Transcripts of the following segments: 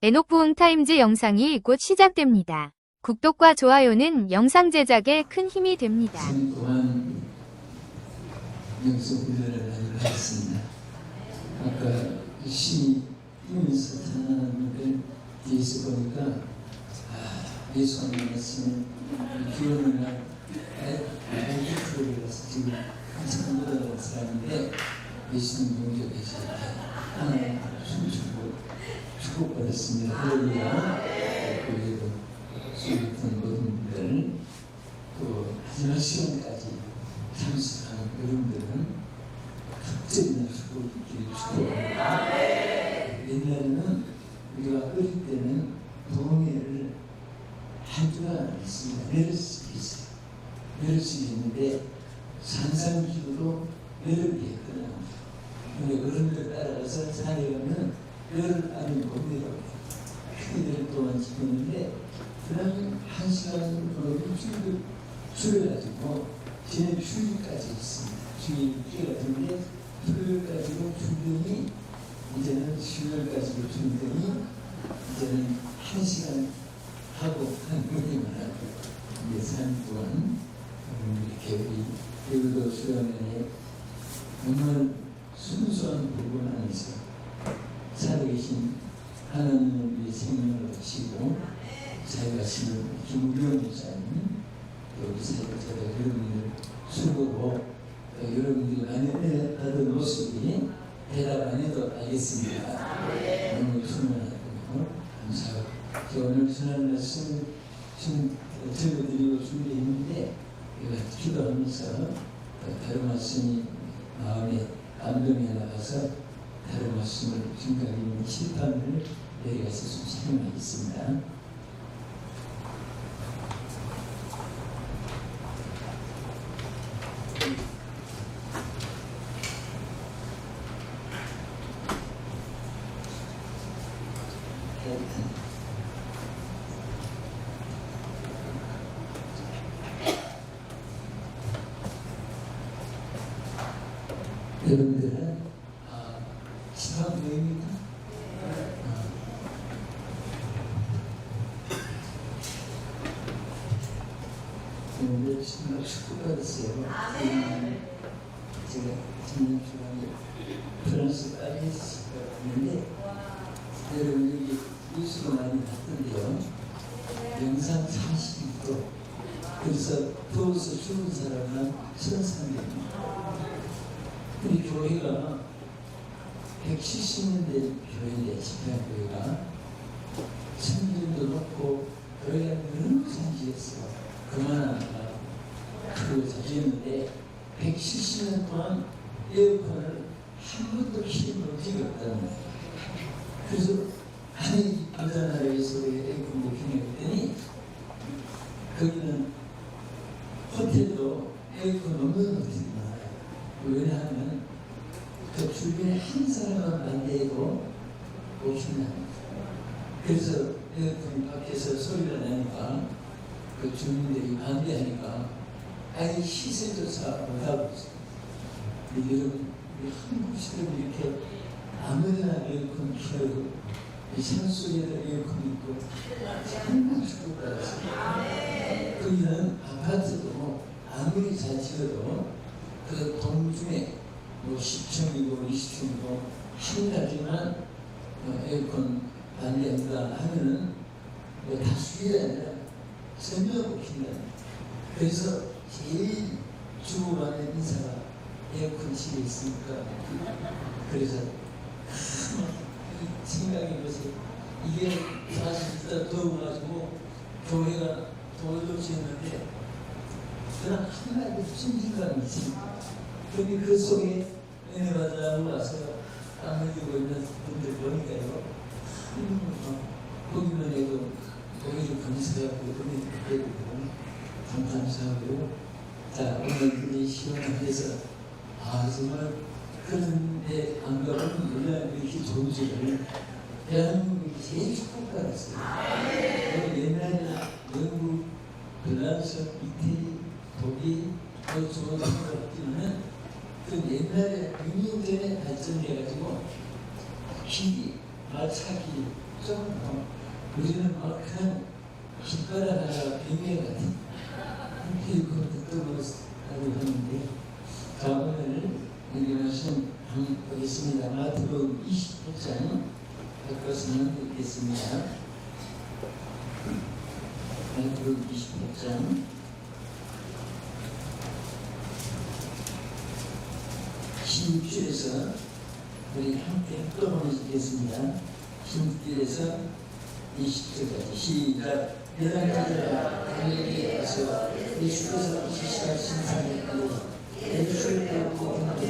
에녹부흥타임즈 영상이 곧 시작됩니다. 구독과 좋아요는 영상 제작에 큰 힘이 됩니다. 지금 또한 영성 훈련을 많이 받았습니다. 아까 열심히 뛰면서 찬양하는 걸 뒤에서 보니까 예수 안 만났으면 기원이나 알기프로라서 지금 한참 묻어나는 사람인데 예수님 용접해서 하나님 춤추고 축복받았습니다. 할렐루야. 그리고 수고했던 모든 분들 또 마지막 시간까지 참석하는 여러분들은 극적인 축복을 있기를 축복합니다. 옛날에는 우리가 어릴 때는 동해를 한 주가 있습니다. 내려쓰기 있어요. 내려쓰기 있는데 산상기로 내려기 했거든요. 우리 어른들 따라가서 산에 가면 열흘 안에 못 내려가요. 크게 열 동안 지켰는데 그 다음에 1시간 줄여가지고 지난 주일까지 있습니다. 주일 끼어가지고 토요일까지로 줄더니 이제는 수요일까지로 줄더니 이제는 1시간 하고 한 분이만 하고 이제 3일 동안 이렇게 우리 배우도 수련회에 정말 순수한 부분 안에서 살아계신 하나님을 위해 생명을 바치고 살아가시는 김우경 목사님 또 우리 사역자들 여러분들 수고로 여러분들이 많이 받은 모습이 대답 안 해도 알겠습니다. 너무 충만하고 감사하고 오늘 전한 말씀 좀 들려드리고 준비했는데 기도하면서 다른 말씀이 마음에 감동이 나가서 다른 말씀을 생각해 있는 실판을 내려가서 좀 설명하겠습니다. 여러분들은 시간 보입니까? 오늘 정말 축복받았어요. 제가 작년 주간에 프랑스 파리에서 갔는데 여러분 여기 뉴스로 많이 봤던데요. 영상 40도 그래서 더워서 죽은 사람은 1,300명. 우리 교회가 170년 된 교회인데 집회교회가 성질도 높고 교회가 너무 잔지했어. 그만하니까 그걸 자주했는데 170년 동안 에어컨을 한 번도 키워본 적이 없다는 거예요. 그래서 아니 부자나라에서 에어컨 못 키워냈더니 거기는 호텔도 에어컨 없는 호텔이 많아요. 왜냐하면 그 주변에 한 사람만 반대해도 못 킨답니다. 그래서 에어컨 밖에서 소리가 나니까 그 주민들이 반대하니까 아예 시세조차 못하고 있어요. 근데 여러분, 우리 한국식으로 이렇게 아무데나 에어컨 켜고 산속에다 에어컨 있고 정말 축복받았어요. 거기는 아파트도 아무리 잘 지어도 그 동중에 뭐 10층이고 20층이고 한 가지만 에어컨 반대한다 하면은 뭐 다수가 아니라 전혀 못 킨다. 그래서 제일 주고받는 인사가 에어컨실에 있으니까 그래서 생각해보세요. 이게 사실 진짜 더워가지고 교회가 돌도 지었는데 그냥 하나의 무슨 생각이 있습니까? 근데 그 속에 은혜 받으라고 와서 땀 흘리고 있는 분들 보니까요. 거기만 해도 오히려 감사하고 은혜 받고 참 감사하고 자 오늘 우리 시원해서 정말 그런데 안 가보면 얼마나 이렇게 좋은 줄을 대한민국이 제일 축복받았어요. 옛날에 영국, 프랑스, 이태리, 독일 더 좋은 생각들은 그 옛날에 6년 전에 발전해가지고 길이, 마차기, 좀 우리는 막 그냥 깃발을 하나 빙계 같은 그리고 뜻으로 하고 하는데 자 오늘 우리 말씀 한번 보겠습니다. 마태복음 28장 바꿔서는 읽겠습니다. 마태복음 28장 16절에서 우리 함께 또 한번 읽겠습니다. 16절에서 20절까지 시작. 대단하더라 그에게 와서 예수께서 지시하신 사람이 예수를 보고 보는데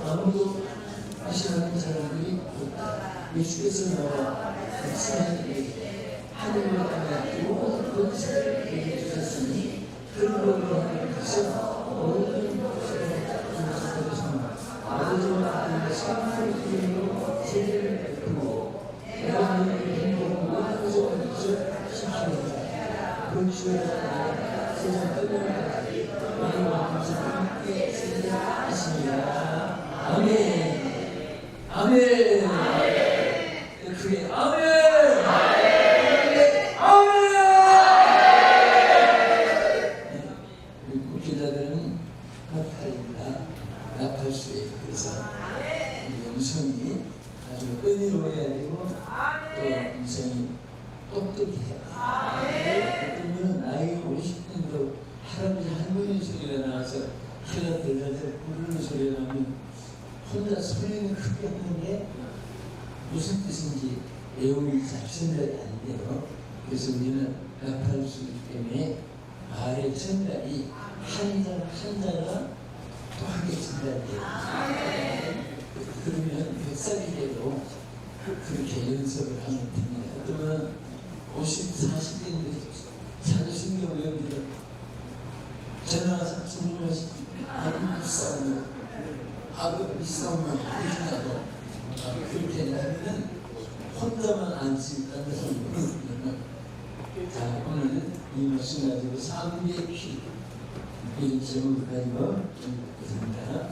아무도 무시하는 사람이 없다. 예수께서 나와 백성에게 하늘로 땅에 모든 권세를 내게 주셨으니 그런 걸로 하나님께서 모든 것을 주셨으며 아버지와 아들의 성령의 이름으로 세례를 베푸고 내가 너희를 행복한 모든 것을 시키노라. 그주의 세상 끝날까지 너희와 함께 세례하시니라. 아멘. 아멘. 크게 아멘. 아멘. 우리 목회자들은 나팔입니다. 나팔수에 그래서 이 음성이 아주 은혜로워야 되고 또 음성이 똑똑해야 어떤 나이 50년도 할아버지 할머니 소리가 나와서 해가 들어서 부르는 소리가 나면 혼자 소리는 크게 하는데 무슨 뜻인지 내용이 잘 전달이 안 돼요. 그래서 우리는 나팔수기 때문에 말의 전달이 한 자가 또 하게 전달돼요. 그러면 100살이 돼도 그렇게 연습을 하면 됩니다. 어쩌면 50, 40대인데 자존심이 외우기를 전화 주문을 하시고 아버지 싸움을 아버지 싸움을 하시나도 그렇게 하면 혼자만 앉지다는 것을 자 오늘 이 말씀 가지고 삼위의 피 이런 제목을 가지고 있습니다.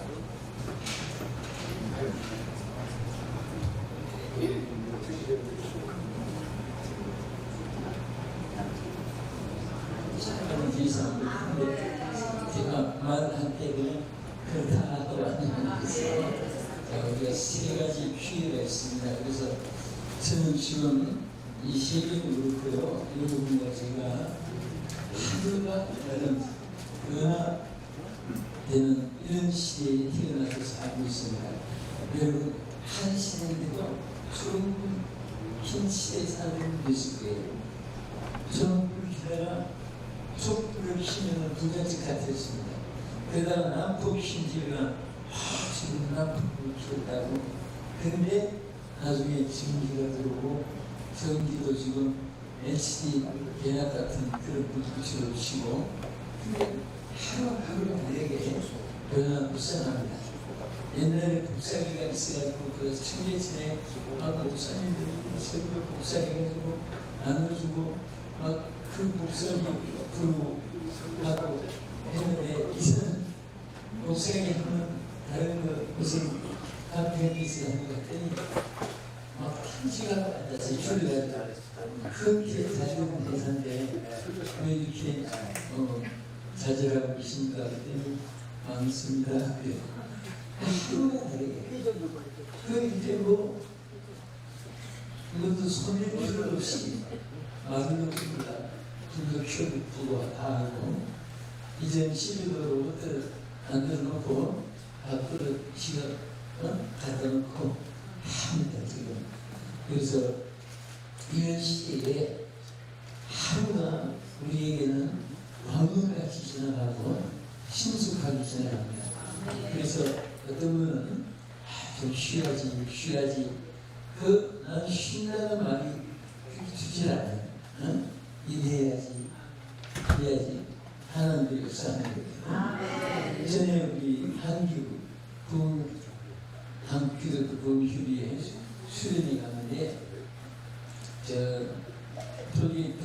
제가 말할 때 그냥 그렇다 하고 하는 것에서 우리가 세 가지 피해가 있습니다. 그래서 저는 지금 이 세계는 그렇고요. 이 부분에 제가 하루가 다른 변화되는 이런 시대에 태어나서 살고 있습니다. 여러분 한 시대인데도 좀 긴 시대에 살고 계실 거예요. 전부를 기다려 촛불을 키면 부잣집 같았습니다. 그러다가 남북 신지가 지금 남북을 키웠다고. 그런데 나중에 전기가 들어오고 전기도 지금 LCD 배합 같은 그런 불빛으로 치고 근데 하루하루 다르게 변화가 불쌍합니다. 옛날에 복사기가 있어가지고 그 청계천에 막 목사님들이 새벽 복사해가지고 나눠주고 막 그 목사님 부르고 하고 했는데 이제는 목사에게 하면 다른 무슨 카페에서 하는 것 같더니 막 편지가 앉아서 줄을 그렇게 자주는 대사인데 왜 이렇게 좌절하고 계십니까? 그랬더니 많습니다. 하루가 다르게 그 이제 뭐 이것도 손에 필요 없이 말로 줍니다. 불도 켜두고 다 하고 이제는 12도로 만들어놓고 밥그릇 지가 갖다 놓고 합니다 지금. 그래서 이런 시대에 하루가 우리에게는 왕년같이 지나가고 신속하게 지나갑니다. 그래서 어떤 분은 좀 쉬어야지 난 쉰다는 말이 그렇게 주질 않아요. 일해야지 하나님의 역사하는 거예요. 전에 우리 한기도 부흥휴비에 수련회 가는데 프로젝트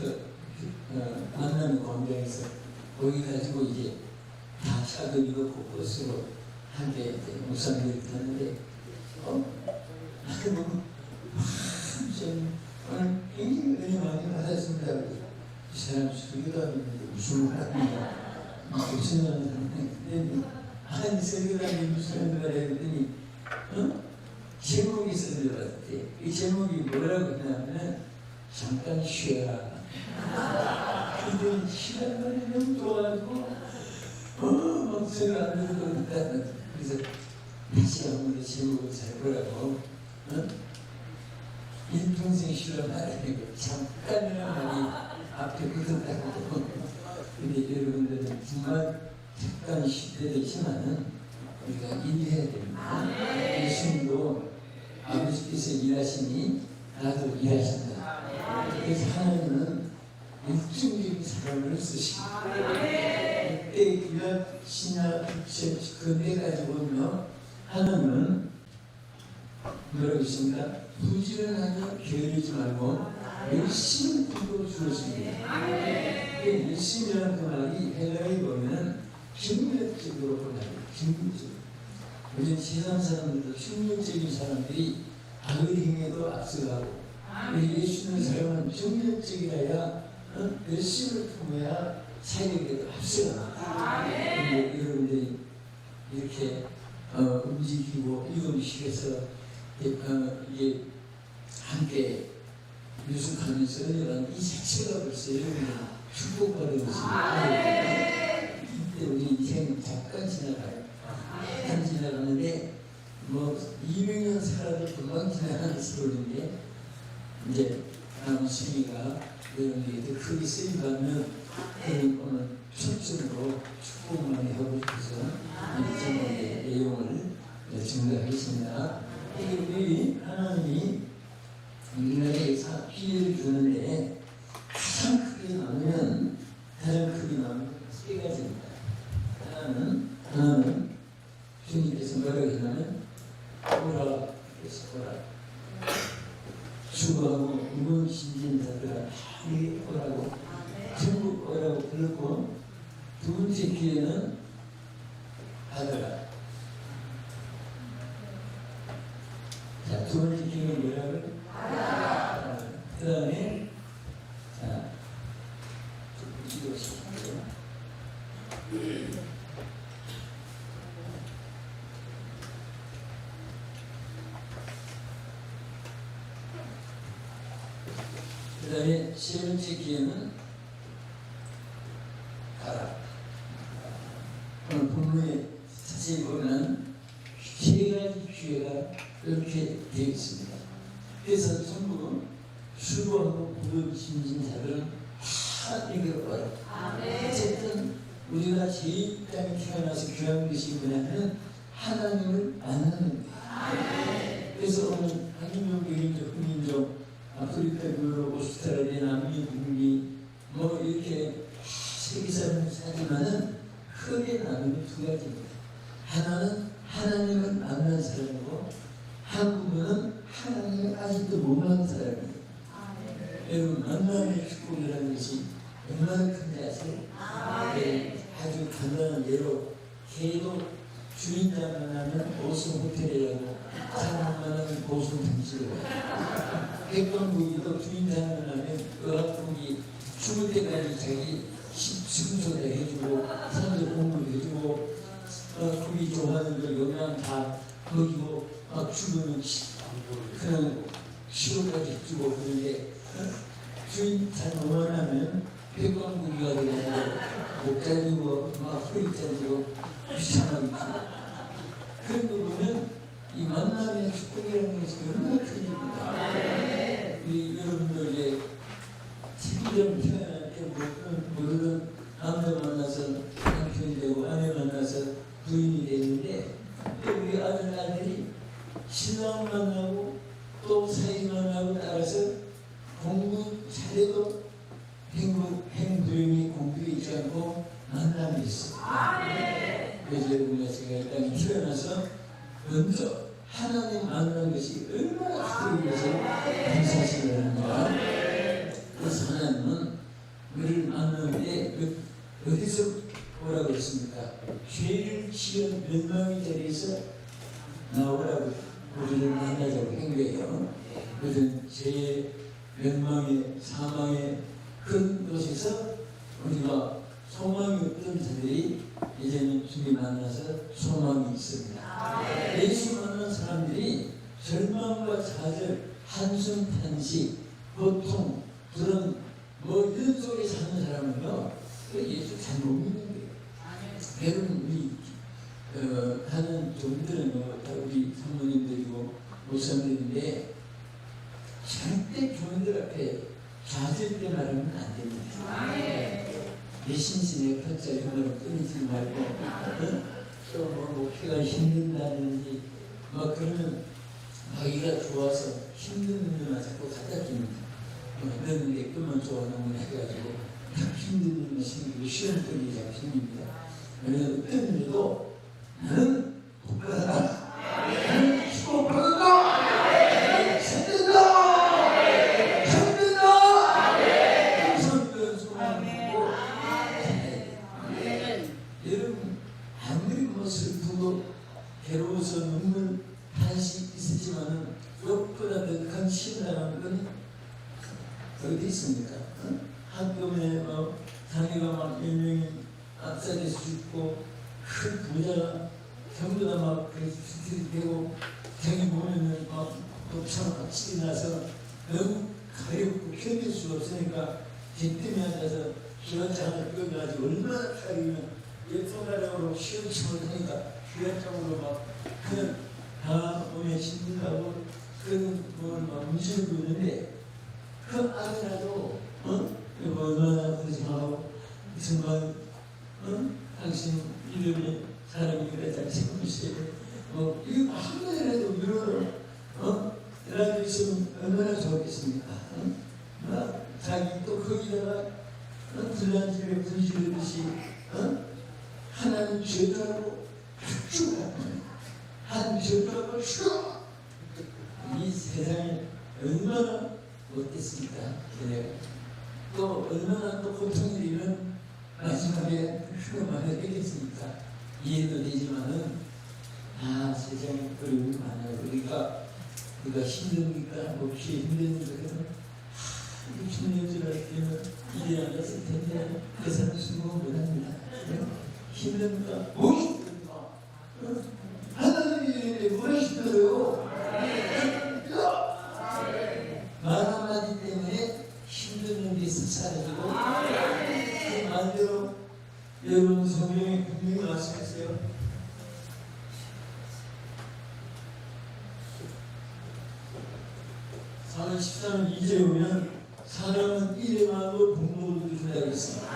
만나는 광장에서 거기 가지고 이제 다 샤도리고 버스로 함께 목사님들이 갔는데 나도 보면 좀 굉장히 사람 설교도 하는데 무슨 말 합니다. 무슨 말을 하는데 아니 설교라니 무슨 말을 했더니 제목이 설교였대. 이 제목이 뭐라고 했냐면 잠깐 쉬어라. 근데 쉬란 말이 너무 좋아가지고 막 설교 안 듣고 있다. 그래서 다시 한번 제목을 잘 보라고 일평생 쉬란 말이 아니고 잠깐이라는 말이 앞에 붙었다고. 근데 여러분들은 정말 잠깐 쉴 때도 있지만은 우리가 일해야 됩니다. 예수님도 아버지께서 일하시니 나도 일하신다. 그래서 하나님은 일중적인 사람을 쓰십니다. 그때 이런 신약 근대까지 보면 하나님은 뭐라고 했습니까? 부지런하게 게으르지 말고 열심히 공부를 주었습니다. 열심히라는 그 말이 헬라에 보면 경력적으로 보면 경력적으로. 요즘 세상 사람들도 충격적인 사람들이 악의 행위에도 앞서가고 예수님의 사람은 경력적이라야 열심을 품어야 사역에도 앞서갑니다. 그런데 여러분들이 이렇게 움직이고 이동식에서 이게 함께 유숙하면서 이런 이 자체가 벌써 여러분이 축복받은 것입니다. 이때 우리 인생 잠깐 지나가요. 잠깐 지나가는데 뭐 200년 살아도 금방 지나가는 세월인데 이제 남은 생애가 여러분에게 더 크게 쓰임받는 그런 오늘 초점으로 축복 많이 하고 싶어서 이 제목의 내용을 증거하겠습니다. 우리 하나님이 우리나라에 기회를 주는데 가장 크게 나누면 세 가지입니다. 하나는 주님께서 뭐라고 했냐면 오라 그래서 오라 수고하고 무거운 짐진 자들아 다 오라고 전부 오라고 불렀고 두 번째 기회는 받아라. 자, 두 번째 기회는 뭐라고? 그 다음에 자 기도시켜요. 그 다음에 세 번째 기회는 가라. 오늘 본문에 자세히 보면 세 가지 기회가 이렇게 되어 있습니다. 그래서 전부 수고하고 부르짖는 자들은 다 이겨 와라. 어쨌든 우리가 제 땅에 태어나서 귀한 것이 뭐냐면 하나님을 만나는 거예요. 그래서 오늘 한인종, 백인종, 흑인종, 아프리카, 유럽, 오스트라리아, 남미, 북미 뭐 이렇게 세계 사람을 사지만은 크게 나누면 두 가지입니다. 하나는 하나님을 만난 사람이고 한 부분은 하나님을 아직도 못 만난 사람이에요. 여러분 만남의 축복이라는 것이 얼마나 큰지 아세요? 네, 아주 간단한 예로 개도 주인장 만나면 보성 호텔이라고 사람 만나면 보성 당시로 백방고기도 주인장 만나면 의학고기 죽을 때까지 자기 식순서를 해주고 사람들 공부를 해주고 고기 좋아하는 걸 영양 다 먹이고 막 죽으면 그냥 시골까지 해주고 그런데 주인 잘 못 만나면 백방고기가 되고 목 잘리고 막 허리 잘리고 귀찮아지고 그런 거 보면 이 만남의 축복이라는 것이 얼마나 큰 일입니다. 우리 여러분들 이제 TV를 태어날 때 모르던 남자 만나서 남편이 되고 아내 만나서 부인이 되는데 우리 아들이 신랑 만나고 또 사이 만나고 따라서 공부 잘해도 행부름이 공부에 있지 않고 만남이 있어. 그래서 여러분과 제가 일단 태어나서 먼저 하나님 만나는 것이 얼마나 축복인 것을 감사하시기 바랍니다. 그래서 하나님은 우리를 만나는데 어디서 오라고 했습니까? 죄를 지은 멸망의 자리에서 나오라고 우리를 만나자고 한 거예요. 그것은 죄의 멸망의 사망의 그런 곳에서 우리가 소망이 없던 자들이 이제는 주님 만나서 소망이 있습니다. 예수 만난 사람들이 절망과 좌절, 한숨, 탄식, 고통, 그런 이런 속에 사는 사람은요, 그 예수 잘 못 믿는 거예요. 여러분, 우리 하는 종들은 다 우리 사모님들이고 목사님들인데 절대 교인들 앞에 좌절때 말하면 안 됩니다. 내 신신의 컷자리 말을 끊이지 말고 또 목회가 힘든다든지 그러면 마귀가 좋아서 힘든 일만 자꾸 갖다 줍니다. 그런데 끝만 좋아하는 해가지고 힘든 일만 생기고 시험거리 자꾸 생깁니다. 그래서 어떤 일도 나는 복받았다. 나는 축복받았다. 살린다. 살린다. 항상 그런 소망을 하고 여러분 아무리 슬프고 괴로워서 눈물 한씩 있으지만은 무엇보다 더 큰 시험이라는 건 어디 있습니까? 한꺼번에 자기가 몇 명이 앞살에서 죽고 큰 부자가 전부 다 되고 자기 보면은 독창 악질이 나서 너무 가렵고 견딜 수가 없으니까 뒷뜸에 앉아서 기관장을 끌어가지고 얼마나 가리면 손가락으로 시험침을 하니까 기관장으로 그냥 다 몸에 힘들다고 그런 걸 문제를 보는데 그 아내라도 얼마나 거짓말하고 정말 당신 이름에 사람이 그래 잘 생각하시고 이거 한 번이라도 위로를 이라도 있으면 얼마나 좋겠습니까? 자기 또 거기다가 불난집에 불지르듯이 하나님 죄도하고 죽어 하나님 죄도하고 죽어 이 세상에 얼마나 어땠습니까? 또 얼마나 또 고통이 되면 마지막에 휴가만을 하겠습니까? 이해도 되지만은 세상에 어려움이 많아요. 그러니까 우리가 힘드니까 몹시 힘드니까 힘든 줄 알았으면 이래 앉았을 텐데 그 사람 수고를 못합니다. 힘듭니까? 뭐 힘듭니까? 하나님이 뭐가 힘들어요? 말 한마디 때문에 힘든 일이 사라지고 그 말대로 여러분 성경에 분명히 말씀했어요. 사는 13년 2절에 보면 사람은 일에만도 복목을 누린다고 했습니다.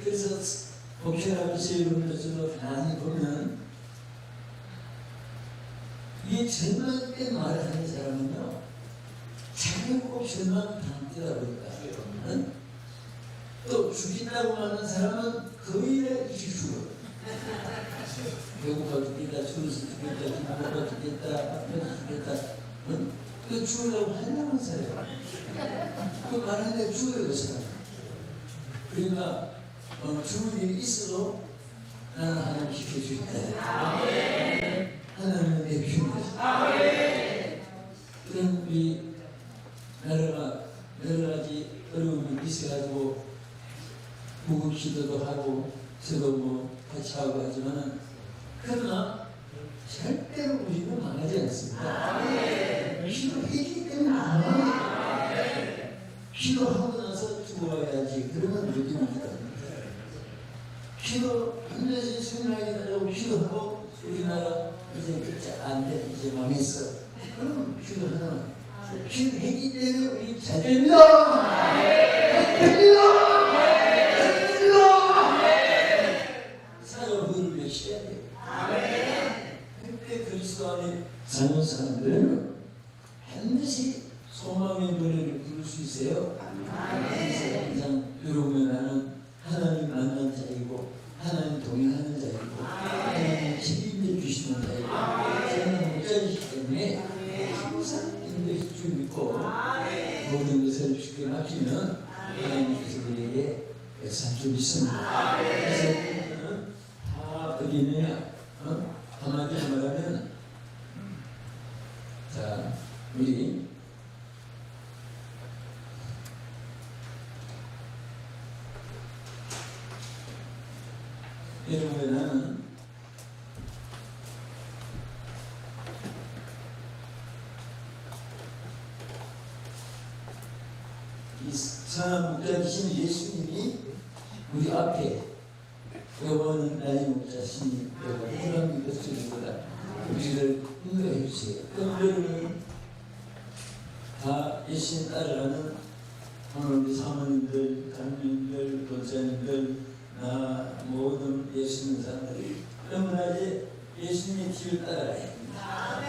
그래서 복혈아버지 여러분들도 많이 보면 이 절망 때 말을 하는 사람은요 자기가 꼭 절망 당하다 보니까 또 죽인다고 하는 사람은 거의 다 이렇게 죽어요. 배고파 죽겠다, 죽어서 죽겠다, 기뻐가 죽겠다, 아파서 죽겠다. 그 죽으려고 하려는 사람. 그 말하는데 죽어요, 그 사람. 그러니까 죽을 일이 있어도 나는 하나님 지켜주겠다. 하나님은 내 편이다. 그런 우리 여러 가지 어려움이 있어가지고 구급 기도도 하고 저도 같이 하고 하지만은 그러나 절대로 우리는 망하지 않습니다. 기도했기 때문에 안 망해요. 기도하고 나서 죽어야지. 그러면 못입니다. 기도 한 번씩 생각이 나고 기도하고 우리나라 이제 안 돼. 이제 망했어. 그럼 기도하나 기도했기 때문에 우리 잘 됩니다. 됩니다. 사역을 외쳐야 돼요. 그때 그리스도 안에 사는 사람들은 반드시 소망의 노래를 부를 수 있어요. 그래서 항상 여러분 나는 하나님 만난 자이고 하나님 동행하는 자이고 하나님 책임져 주시는 자이고 저는 목자이기 때문에 항상 인도해 줄 믿고 모든 것을 주께 맡기면 하나님께서 우리에게 역사할 줄 믿습니다. 그래서 다 어디 있느냐? 한마디로 말하면 자 우리 여러분, 나는 이 선한 목자이신 예수님이 우리 앞에 여호와는 나의 목자시니 내가 불안한 것을 보다 우리를 인도해 주세요. 그럼 여러분은 다 예수님 따라가는 오늘 우리 사모님들, 강민들, 권사님들, 나 모든 예수 믿는 사람들이 그러므로 이제 예수님의 뒤를 따라가야 합니다.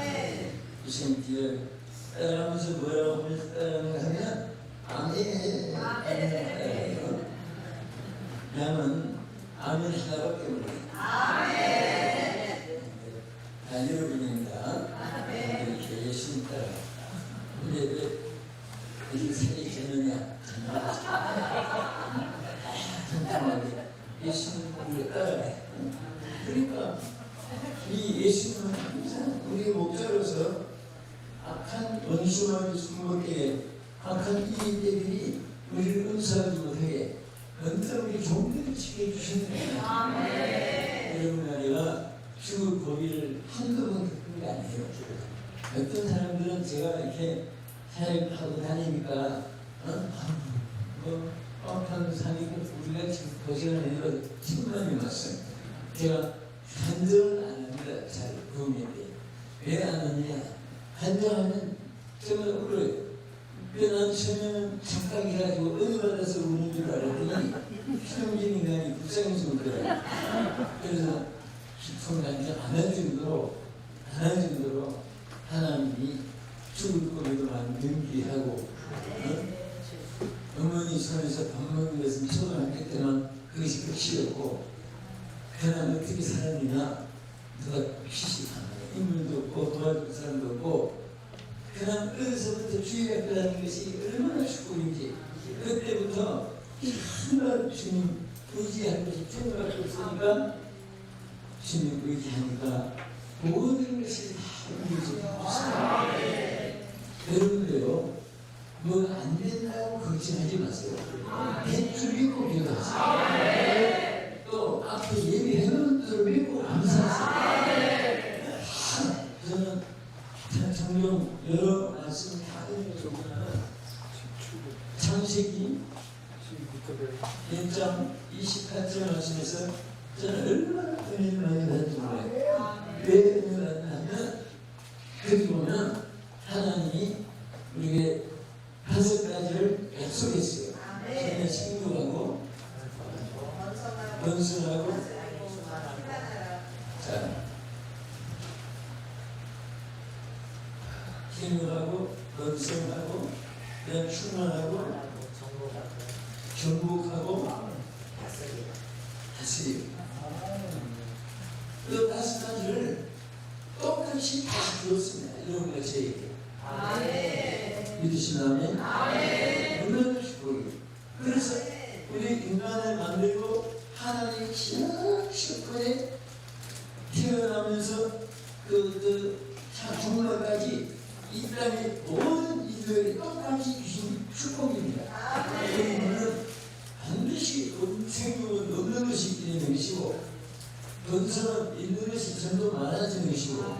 예수님 뒤를 따라가면서 뭐라고 하면서 따라가는가 하면 아멘, 아멘. 나는 아멘 하나밖에 몰라요. 다 여러분입니다. 이렇게 예수님 따라갑니다. 근데 왜 이렇게 살이 되느냐? 정말 예수님 우리가 따라가요. 그러니까 이 예수님은 항상 우리의 목자로서 악한 원수와 숨먹게 악한 이인들이 우리를 은사하지 못하게 언제나 우리 종들을 지켜 해주시는 거예요. 여러분 아니가 죽을 고비를 한두 번 겪은 게 아니에요. 어떤 사람들은 제가 이렇게 사역하고 다니니까 뻔한 산이고 우리가 지금 고생을 내려 충분히 왔어요. 제가 간증을 안 합니다. 잘 구음인데 왜 안 하느냐? 간증하면 정말 울어요. 난 처음에는 착각해가지고 은혜 받아서 우는 줄 알았더니 수용진 인간이 불쌍해서 울더라고요. 그래서 깊은 간증 안 할 정도로 하나님이 죽을 고비도 많이 연기하고 어머니 손에서 밥 먹는 것은 초등학교 때만 그것이 극시였고 그냥 어떻게 살았느냐 누가 피식하는 인물도 없고 도와줄 사람도 없고 그냥 어디서부터 주의가 필요한 것이 얼마나 축복인지 그때부터 하나님 주님 의지할 것이 생각밖에 없으니까 주님 의지하니까 모든 것이 다 의지해주세요. 여러분들요 뭐 안 된다고 걱정하지 마세요. 될 줄 믿고 기도하세요. 또 앞에 예비해놓은 대로 믿고 감사하세요. 저는 종종 여러 말씀 다 읽어보면 창세기 1장 28절 말씀에서 저는 얼마나 은혜를 많이 받는지 몰라요. 왜 은혜를 받냐면 거기 보면 하나님이 우리에게 5가지를 약속했어요. 저는 친구하고 건설하고 자 힘을하고 건성하고 그다음 충만하고 경복하고 다스리고 그 5가지를 똑같이 다 들었습니다. 이런 거 저에게 믿으시나요? 얼마나 축복이에요. 그래서 우리 인간을 만들고 하나님이 지역시에 태어나면서 정말까지 이 땅의 모든 이들에게 똑같이 주신 축복입니다. 그러면 반드시 생명은 없는 것이 있는 것이고 건설은 있는 것이 전도 많아지는 것이고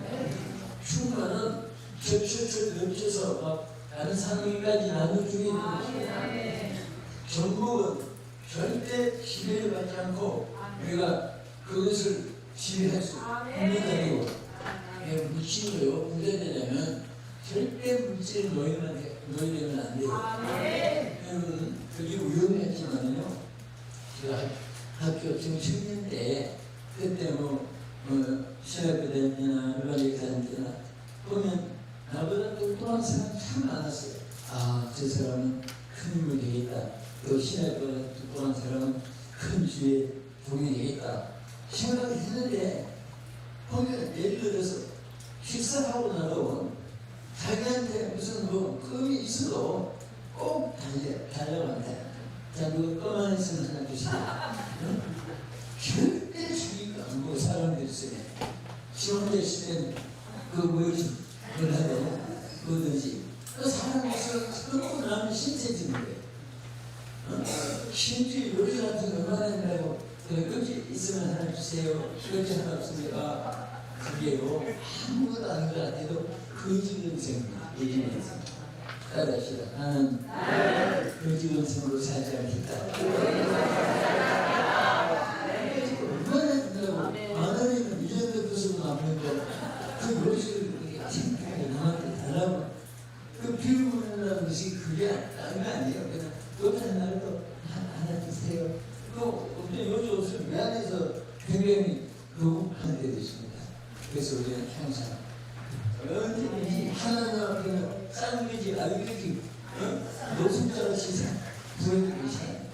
충만은 겹쳐서 넘쳐서 막 다른 상황까지 나눠주게 되는 것이고 정복은 절대 지배를 받지 않고 우리가 그것을 지배할 수 있는 자리고 물질로요 문제가 되냐면 절대 물질에 놓이면 안 돼요. 여러분 그게 위험했지만요 제가 학교 청년 때 그때 신학교 다니나 일반 역사님 때나 보면 나보다 똑똑한 사람 참 많았어요. 아, 저 사람은 큰 힘이 되겠다. 또 신학교 똑똑한 사람은 큰 주의 종이 되겠다. 생각을 했는데 보면 예를 들어서 식사하고 나도 자기한테 무슨 껌이 있어도 꼭 달라고 한다. 자, 그거 껌 안에 있으면 하나 주시다. 절대 주의가 안 사람들이 쓰면 시험대 있으면 뭐지? 그걸 하고 뭐든지 사람이 끊고 나면 신세지는 거예요. 심지어 요리 같은 거 얼마나 된다고 여기 있으면 하나 주세요. 여기 하나 없으니까 그게요. 아무것도 아닌 것 같아도 거짓 음성입니다. 얘기면서 따라합시다. 나는 거짓 음성으로 살지 않겠다. 얼마나 된다고 만원이면 1년도 부수고 남는 거그 요식을 생각하게 남한테 달라고 그 비우는다는 것이 그게 다른 거 아니에요. 그냥 또 다른 날도 하나 주세요. 또 요즘 옷을 미안해서 굉장히 거북한 데도 있습니다. 그래서 우리는 항상 언제든지 하나님 앞에는 쌍둥이지 이렇게 노숙자로 시선 보여드리기 시작합니다.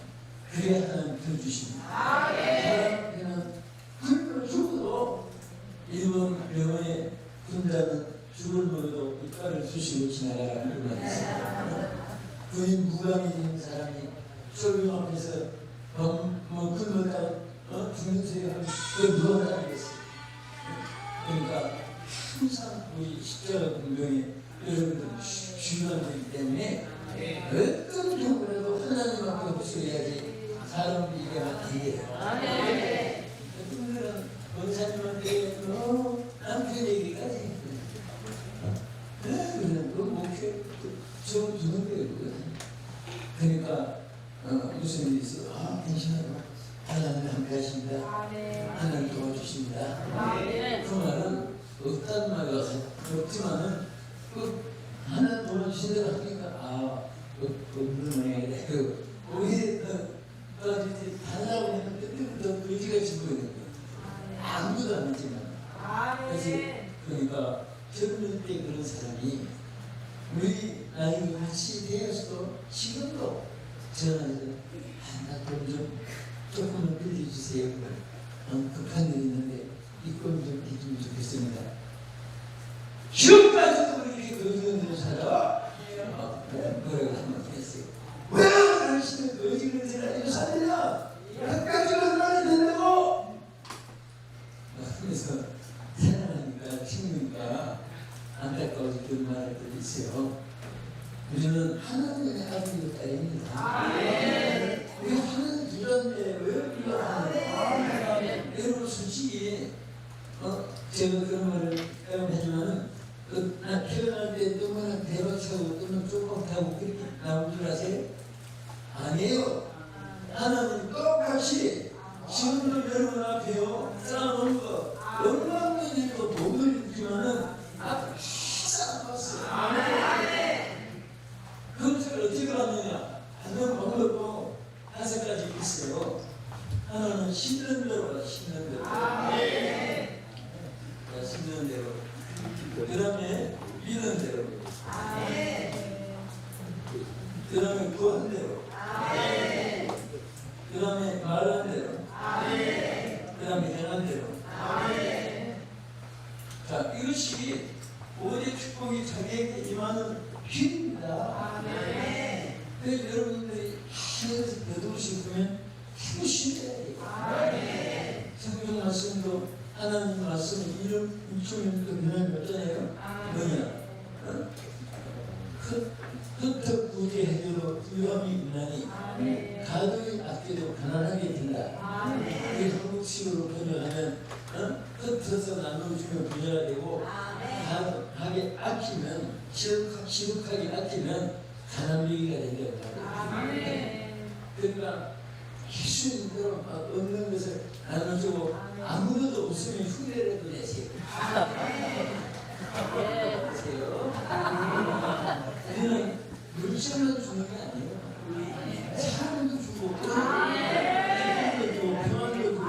그래야 하나님 들어주십니다. 사람 앞에는 굶어 죽어도 일본 병원에 군자는 죽을 먹어도 이빨을 쑤시고 지나가라는 말이 있어요. 군인 무감이 되는 사람이 소병 앞에서 굶었다가 죽는 소리 하면 왜 누워라는 것이 그러니까 항상 우리 십자가 운동에 여러분들 중요하기 때문에 어떤 경우라도 하나님 앞에 흡수해야지 사람들이 이해가 되게 여러분들은 원사님한테 남편 얘기까지 그냥 그 목표 좀 두는 거예요. 그러니까 무슨 일이 있어? 괜찮아요. 하나님 함께 하십니다. 하나님 도와주십니다. 그 말은 어떤 말이 없지만은 하나님 도와주신다고 하니까 없는 모양이다. 우리 달라고 했는데 그때부터 의지가 지고 있는 거예요. 아무도 안 했지만. 그러니까 젊을 때 그런 사람이 우리 나이가 같이 되어서도 지금도 전화해서 나 돈 좀 조금만 빌려주세요. 급한 일이 있는데 이 돈 좀 해주면 좋겠습니다. 지금까지도 이렇게 거짓말을 살아? 뭐라고 한번 했어요. 왜 당신은 거짓말을 아니고 살리냐? 끝까지 거짓말이 된다고? 그래서 사랑하니까 친구니까 안타까워서 그런 말할 때도 있어요. 우리는 하나님의 아들이고 딸입니다. 우리 하나님 두란데 왜 우리가 하나님? 여러분 솔직히 제가 그런 말을 하지만은 나 태어날 때 너무나 대박차고 너무 쫓박하고 그렇게 나온 줄 아세요? 아니에요. 하나님 똑같이 지금도 여러분 앞에요 쌓아놓은 거 영광이고 복을 주지만은 그것을 어떻게 하느냐? 하는 방법도 5가지 있어요. 하나는 심는 대로 가, 심는 대로. 심는 대로. 그 다음에 믿는 대로. 그 다음에 구한 대로. 그 다음에 말한 대로. 그 다음에 행한 대로. 자, 이것이 오직 축복이 자기에게 임하는 길입니다. 그래서 여러분들이 하늘에서 배도시 보면 힘쓰셔야 돼요. 성경 말씀도 하나님 말씀은 이름 유초면도 명함이 어떠네요? 뭐냐? 흩어 구제해줘도 유함이 있나니 가득히 아껴도 가난하게 된다. 이게 한국식으로 번역하면 흩어서 나눠주면 부자가 되고 가득하게 아끼면 시룩하게 아끼면 가난뱅이가 된다고 말해요. 그러니까 예수님대로 없는 것을 나눠주고 아무것도 없으면 흉내라도 내세요. 우리는 물질만 주는 게 아니에요. 사람도 주고 기쁨도 주고 평안도 주고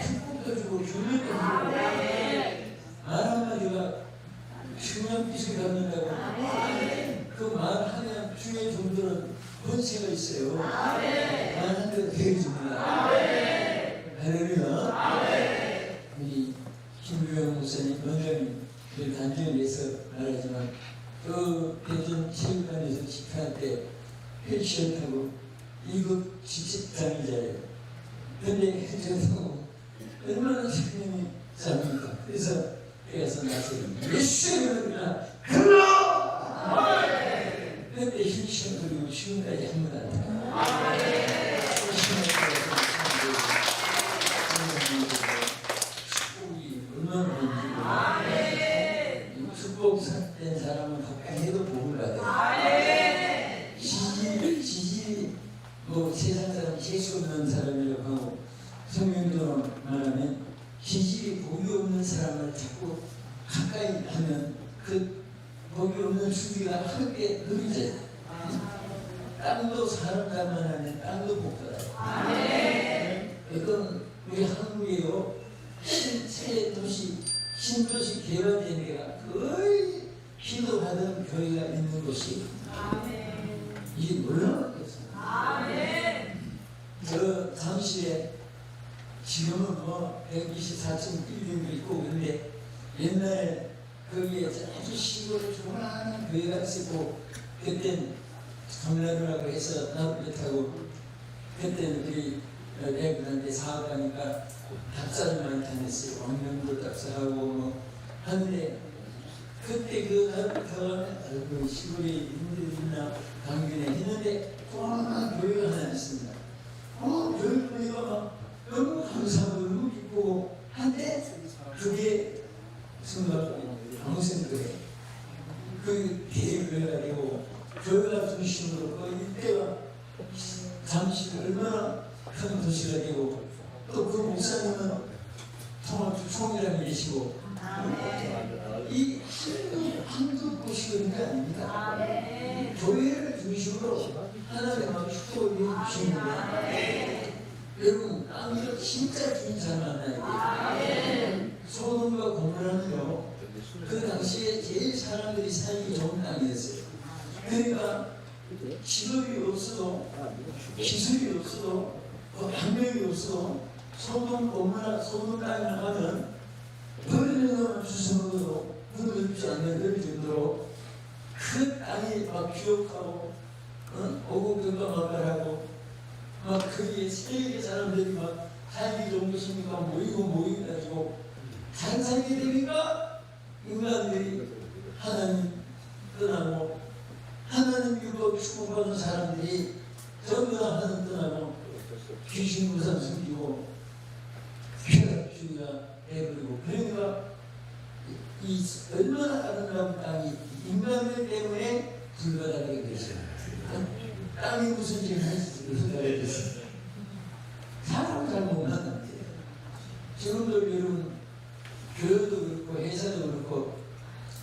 축복도 주고 균형도 주고 말 한마디가 흉년빛을 갖는다고 그 말하면 중에 정도는 권세가 있어요. 말한 대로 되어집니다. 할렐루야. 우리 김규영 목사님 원장님 늘 간증을 위해서 말하지만 그 대전 체육관에서 집회할 때 휠체어 타고 2급 지식장이자예요. 근데 저도 얼마나 생명이 잡니까? 그래서 그래서 나서요. 예수의 이름으로 그러! 근데 휠체어 그리고 지금까지 한 번 안 타요. 땅도 사람만 하는 땅도 못 가요. 어떤 우리 한국에요 새 도시 신도시 개발된 데가 거의 기도하던 교회가 있는 곳이 이게 놀라웠겠어요. 저 잠실에 지금은 뭐 124층 빌딩도 있고 그런데 옛날에 거기에 아주 시골에 조그마한 교회가 있었고 그땐 강남이라고 해서 나무를 타고 그때는 우리 내분한테 사업하니까 닭살을 많이 다녔어요. 왕명도 닭살하고 뭐 하는데 그때 그 나무를 타고 시골에 있는 있나 강변에 했는데 조그마한 교회가 하나 있습니다. 교회 보니까 막 너무 감사하고 너무 기쁘고 한데 그게 순간 방송교회 그 대교회가 되고 교회가 중심으로 그 이때가 잠시 얼마나 큰 도시가 되고 또 그 목사님은 통합주 총이라고 계시고 이 한두 곳이 그런 게 아닙니다. 교회를 중심으로 하나님의 축복을 해주시는 거예요. 여러분 땅을 진짜 주인 만나야 돼요. 소돔과 고모라는요 그 당시에 제일 사람들이 살기 좋은 땅이었어요. 그러니까 직업이 없어도 기술이 없어도 방법이 없어도 소돔 고모라 소돔 땅에 나가면 버리는 건 주워도 흔들리지 않는 그런 정도로 그 땅이 막 기억하고 오고 그가 막말하고 막 거기에 세계 사람들이 막 살기 좋은 것이니까 모이고 가지고 상상이 되니까 인간들이 하나님 떠나고 하나님 율법 축복받은 사람들이 전부 다 하나님 떠나고 귀신 무상 숨기고 쾌락주의가 해버리고 그러니까 이 얼마나 아름다운 땅이 인간들 때문에 불가능하게 됐어요. 땅이 무슨 죄를 할지 불가능하게 됐어요. 사람 잘못 만났대요. 지금도 여러분 교회도 그렇고 회사도 그렇고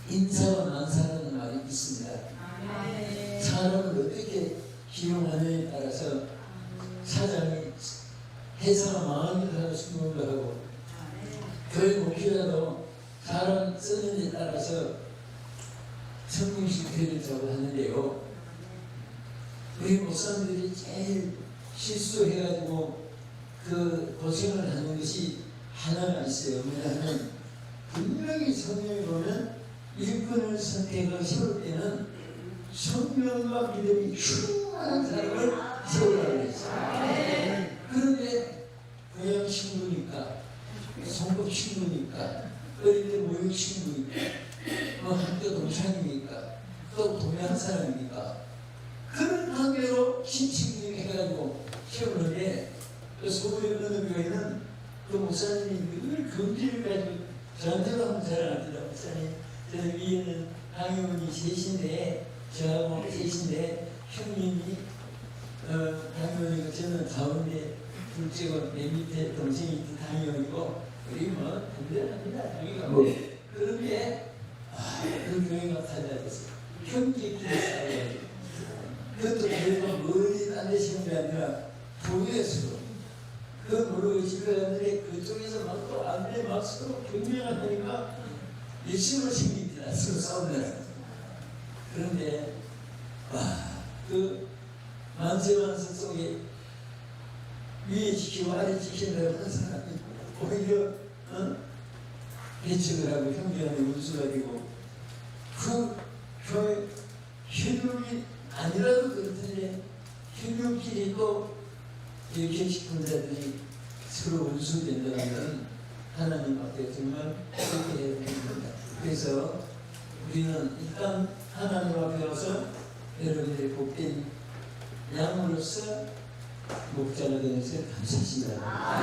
인사와 만사라는 말이 있습니다. 사람을 어떻게 기용하느냐에 따라서 사장이 회사가 망하기도 하고 성공도 하고 교회 목회자도 사람 쓰는 데 따라서 성공시켜야 되고 하는데요. 우리 목사님들이 제일 실수해가지고 그 고생을 하는 것이 하나가 있어요. 왜냐하면 분명히 성경에 보면 일꾼을 선택을 세울 때는 성령과 믿음이 충만한 사람을 세우라고 했어요. 그런데 그냥 친구니까 성급 친구니까 어릴 때 모욕 친구니까 뭐 학교 동창이니까 또 동양 사람이니까 그런 관계로 친친구니까 해가지고 세우는데 그 소부에 어느 교회는 그 목사님이 늘 금지를 가지고 저한테도 한번 자랑합니다. 목사님 저는 위에는 강의원이 셋인데 저하고 셋인데 형님이 강의원이고 저는 가운데 둘째고 내 밑에 동생이 강의원이고 우리 뭐 든든합니다. 여기가 뭐 그런데 그 교회가 달라졌어요. 형제끼리 싸워야 그것도 교회가 멀리 딴 데 세운 게 아니라 교회에서 그 모르고 집에 갔는데 그쪽에서 막 또 안돼 막 서로 경쟁을 하니까 일심으로 생깁니다. 서로 싸우느라. 그런데 그 만세만세 속에 위에 지키고 아래 지킨다고 하는 사람이 오히려 배척을 하고 형제간에 운수가 되고 그 교회 혈육이 아니라도 그렇던데 혈육끼리 또 이렇게 식분자들이 서로 운수된다는 하나님 앞에 정말 그렇게 해야 됩니다. 그래서 우리는 일단 하나님 앞에 와서 여러분들의 복된 양으로서 목자가 되는 것을 감사합니다.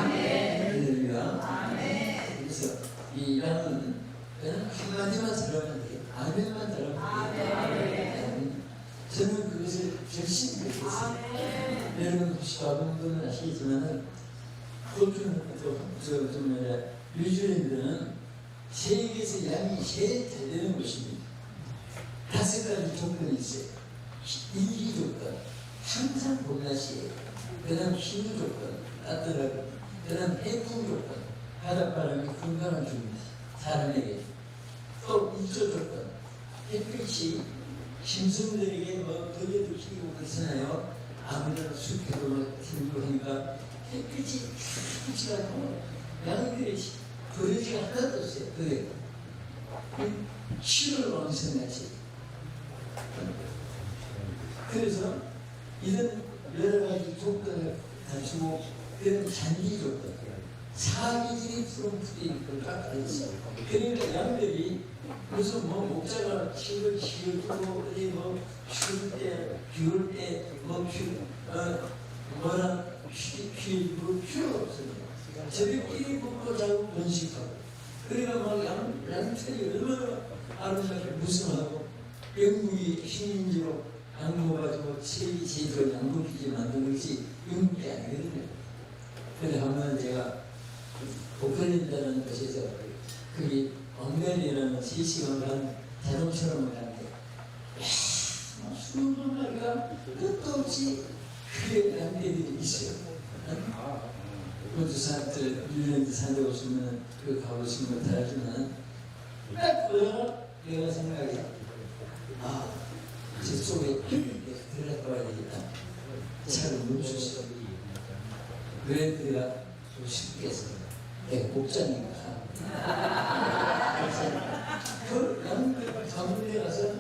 할렐루야. 그래서 이 양은 그냥 한마디만 들으면 돼요. 아멘만 들으면 돼요. 저는 그것을 절실히 느꼈어요. 여러분 혹시 가본 분은 아시겠지만 호주는 또 뉴질랜드는 세계에서 양이 제일 잘 되는 곳입니다. 5가지 조건이 있어요. 일기 조건, 항상 봄날씨에 그 다음 기후 조건, 따뜻하고 그 다음 해풍 조건, 바닷바람이 건강을 줍니다. 사람에게. 또 일조 조건, 햇빛이 짐승들에게 뭐 덜려도 키고 그러잖아요. 아무래도 숲에도 뭐 들고 하니까 햇빛이 햇빛이 가고 양들이 버려지가 하나도 없어요. 그래요. 실을 왕성하지. 그래서 이런 여러 가지 조건을 갖추고 그런 잔디 조건, 사기질이 푸른푸른 깎아 있어요. 그러니까 양들이 무슨 뭐 목자가 식을 두고 어디 뭐 추울 때, 비올 때, 뭐 뭐라 뭐 필요가 없어요. 저희끼리 먹고 자고 번식하고. 그러니까 막 양털이 얼마나 아름답게 무성하고 영국이 신인지로 양모가지고 세계 제도 양국이지 만든 것이 영국이 아니거든요. 그래서 한번 제가 오클랜드라는 곳에서 거기 엉갈이라는 3시간 반 자동차로 가는데 수많은 마리가 끝도 없이 그게 양떼들이 있어요. 호주산들, 뉴질랜드 산에 오시면 그 가보시면 다 알지만 딱 보다가 내가 생각해 제 속에 들어가 봐야 되겠다. 차를 멈추시오. 그랬더니 좀 쉽겠어. 내가 목자니까. 그 양들 가문에 가서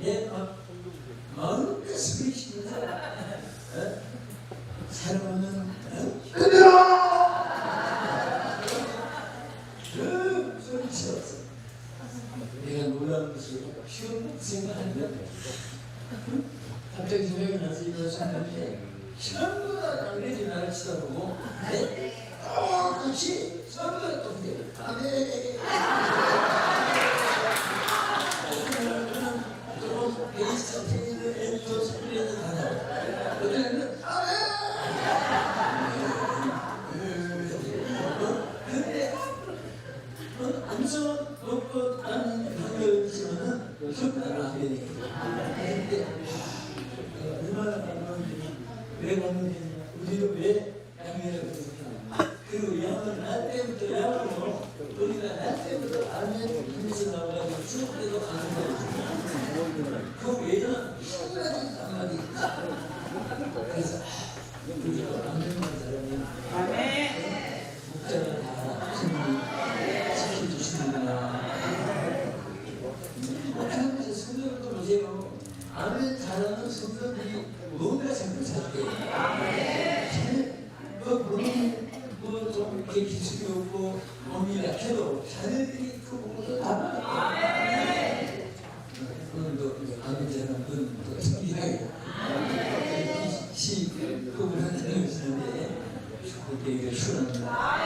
내 마음껏 스피치면서 사람은 소리쳤어. 내가 놀라운 것이 쉬운 생각하는데 갑자기 생각이 나서 이걸 생각했는데 전부 다 안그래도 나를 쳐다보고 똑같이 전부 다 똑같아. 조금 베이스 테이블 엔터 소리는 하나 어디는 근데 음성은 없고 나는 방법이 있지만은 전부 다 안 되니까 근데 얼마나 감동이 왜 감동이냐 우리도 왜 양면을 그렇게 그리고 양은 날 때부터 양으로 우리가 날 때부터 안면 힘에서 나와가지고 죽을 때도 안 된다 그 외에는 한 가지 한마디 그래서 우리가 안면만 사람이 목자가 다 승리 지켜주시는구나 하나님께서 성경을 또 보세요 아멘 잘하는 성도들이 뭔가 자꾸 찾게 뭐좀 이렇게 기술이 없고 몸이 약해도 자네들이 그 보고도 다 오늘도 아멘 잘하는 분또 특이하게 그분 한테는 있었는데 되게 순합니다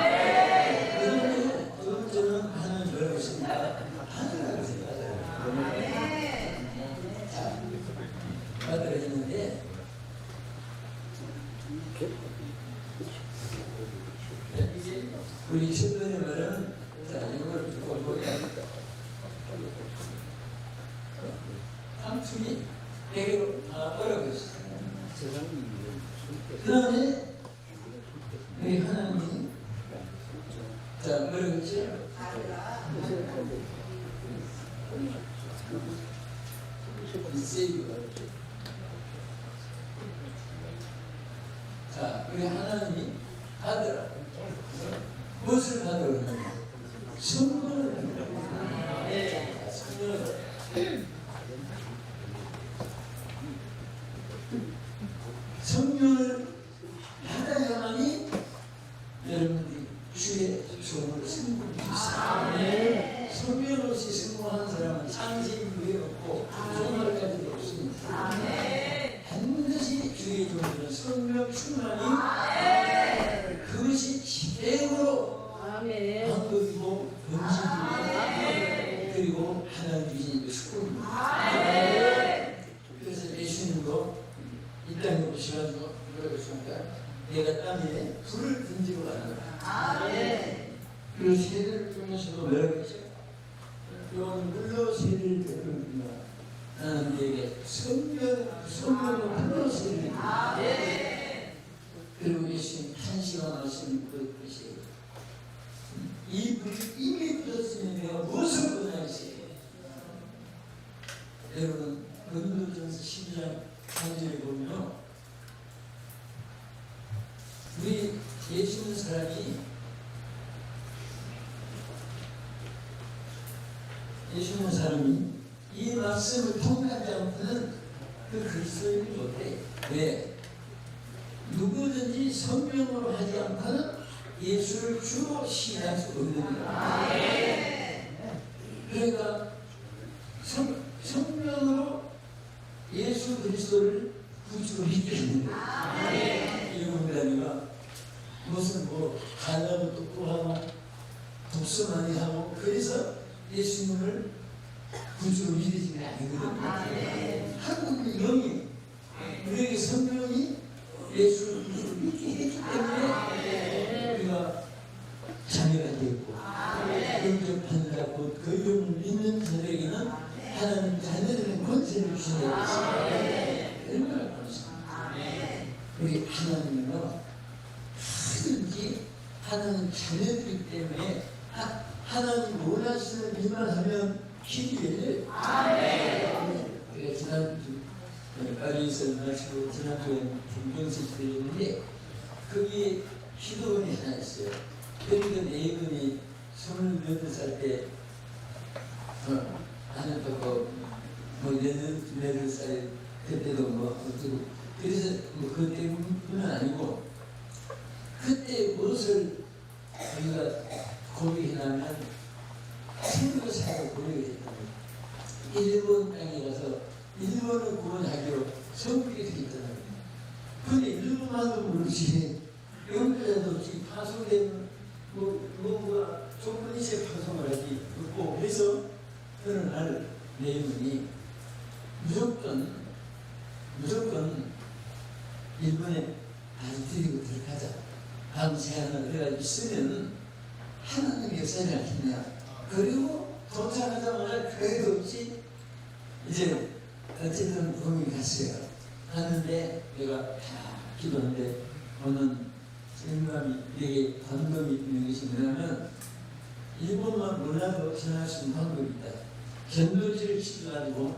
그런데 저는 하나님 뭐라고 했습니까? 하나님이라고 생각해요 받으라 했는데 우리 신도의 말은 자 이걸 듣고 보면 삼촌이 대개로 뭐라고 했어요 그 다음에 우리 하나님이 자 뭐라고 했죠 자, 우리 하나님이 받으라. 무엇을 받으라? 선물을 받으라. 성령을 받아야만이 여러분들이 주의 소원을 성공할 수 있습니다. 성령 없이 성공하는 사람은 창세기 없고 종말까지도 없습니다. 반드시 주의 종들은 성령 충만이 그것이 시대로 방법이고 번식이고 그리고 하나님 주신 축복입니다. 그래서 예수님도 이 땅에 오셔가지고 뭐라고 했습니까? 내가 땅에 불을 던지고 가는다. 그리고 세대를 통해서도 뭐라고 했죠? 이건 물로 세대를 베풀는다. 나는 네게 성령으로 불러주십니다. 그리고 예수님 탄식한 말씀 그것이 이 불이 이미 불었으니 내가 무엇을 원하시? 여러분 고린도전서 12장 3절에 보면 우리 예수 믿는 사람이 이 말씀을 통하지 않고는 그 그리스도인이 못해. 왜? 누구든지 성령으로 하지 않고는 예수를 주로 시인할 수 없는 거야. 그러니까 성령으로 예수 그리스도를 구주로 믿는 거야. 이분들이가 무슨 뭐 가나도 똑똑하고 독서 많이 하고 그래서 예수님을 구주로 믿으시는 게 아니거든요. 한국의 영이 우리에게 성령이 예수를 구주로 믿게 했기 때문에 우리가 자녀가 되었고 영접한다 곧 그 영을 믿는 자들에게는 하나님 자녀들의 권세를 주신다고 했습니다. 얼마나 감사합니다. 우리 하나님은 뭐든지 하나님 자녀들이기 때문에 하나님 원하시는 일만 하면 길이 열려요. 우리가 지난주 파리에서 마치고 지난주에 분명식 드렸는데 거기에 기도원이 하나 있어요. 그러니까 네분이 28살 때 하는 거고 뭐 18살 그때도 뭐 어쩌고 그래서 뭐 그 때문은 아니고 그때 무엇을 우리가 고백해나면 생명의 사역을 고백했다는 거예요. 일본 땅에 가서 일본을 구원하기로 성격이 되어 있다는 거예요. 근데 일본만도 모르지 영주자도 없이 파송된 뭔가 좁은 이세 파송을 하지 없고 그래서 어느 날 내용이 무조건 일본에 다시 드리고 들어가자. 밤새 하나 그래가지고 있으면 하나님의 역사를 알겠냐. 그리고 도착하자마자 그래도 없이 이제 어쨌든 부흥이 갔어요. 갔는데 내가 기도하는데 어느 성감이 내게 방법이 있는 것이 뭐냐면 일본만 몰라도 전할 수 있는 방법이 있다. 전도지를 치가지고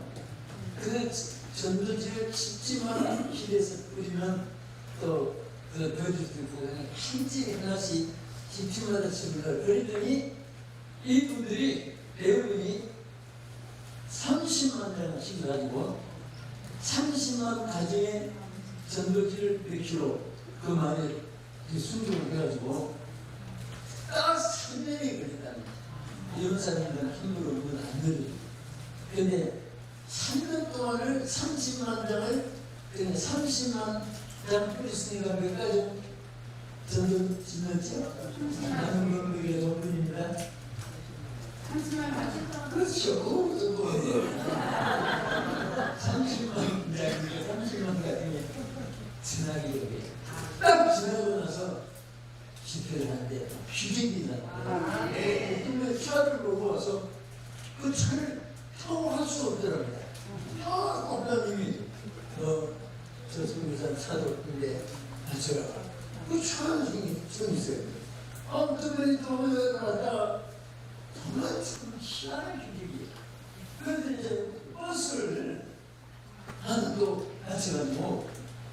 그 전도지를 칩지만 길에서 뿌리면 또 그 도주들 보면 한 집에 하나씩 집집마다 칩니다. 그랬더니 이분들이 대부분이 30만 장씩 가지고 30만 가정의 전도지를 100kg 그 말에 순종을 해가지고 딱 3년이 걸렸다는 거예요. 이런 사람들은 힘으로 오면 안 들어요. 근데 3년 동안을 30만 장을 그냥 30만 장 뿌렸으니까 몇 가지 전도 짓는지요? 나는 건물의 전문입니다. 30만 맞을까? 그렇죠. 그거부터 또 30만 장이니까 30만 가정에 지나기 여기 딱 지나고 나서 집회를 하는데 휴직이 났는데 그러면 차를 보고 와서 그 차를 타고 할 수 없더랍니다. 꽃다님이 저 선교사 차도 근데 제가 그 차는 좀 있어요. 아무튼 또 갔다가 정말 참 희한한 휴직이에요. 그런데 이제 버스를 하나 또 같이 가지고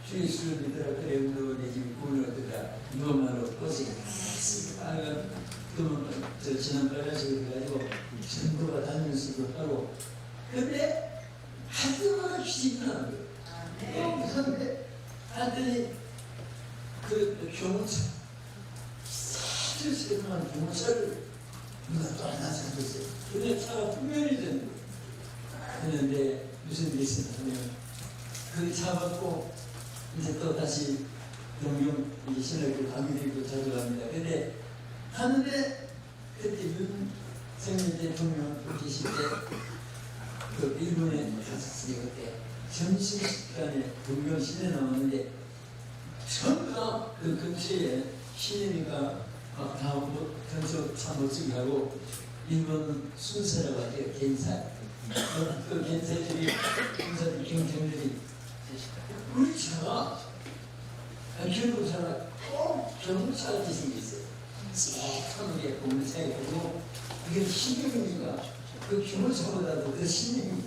주 예수를 믿으라 그래 내 집이 구원을 얻으라 이것만으로 버스에 빨간 그러면 저 지난 빨간색을 해가지고 전도가 다니면서도 하고 근데 할 때마다 휴직이 나는 거예요. 그런데 하더니 그 경찰 사실 세동안 경찰을 누가 또 하나 잡았어요. 근데 차가 분명히 되는 거예요. 그런데 무슨 일이 있었냐면 그 잡았고 이제 또 다시 영영 신학교 강의들도 자주 갑니다. 근데 하는데 그때 윤석열 대통령 계실 때 그 일본에 갔었어요. 그때 점심시간에 동경 시내 나왔는데 전부 다 그 근처에 시내니까 막 다 근처 차 멋지게 하고 일본 순서라고 하죠. 개인사 그 gen세들이 군사들 경쟁들이 우리 차가 기름차가 꼭 경차 같이 생겼어요. 쎄하게 공차에 보고 이게 신경이니까 그 경차보다도 더 신경이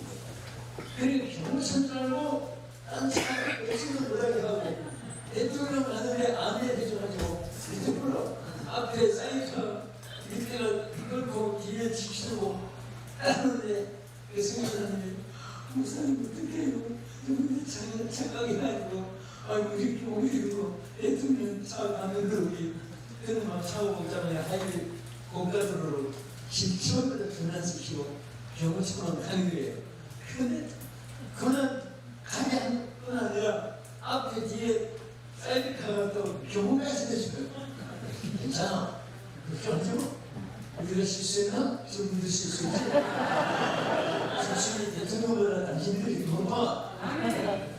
그리고 경차인 줄 알고 딴 차가 열심히 못하게 하고 대통령 가는데 안내해줘가지고 이쪽으로 앞에 사이가 밑에가 끌고 뒤에 지키고 하는데 그 승리사님이 목사님 어떡해요? 누군데 착각이 아니고 아이고 이렇게 오히려 대통령 차 가는 거기 그는 막 차고 복잡하게 하이를 고가도로로 10km 전환시키고 경호처럼 가는 거예요. 근데 그는 가게 한 건 아니라 앞에 뒤에 사이드카가 또 경호까지 해줘요. 괜찮아. 그렇게 하죠? 우리가 실수했나? 좀 실수했지? 솔직히 대통령보다 당신들이 고마워.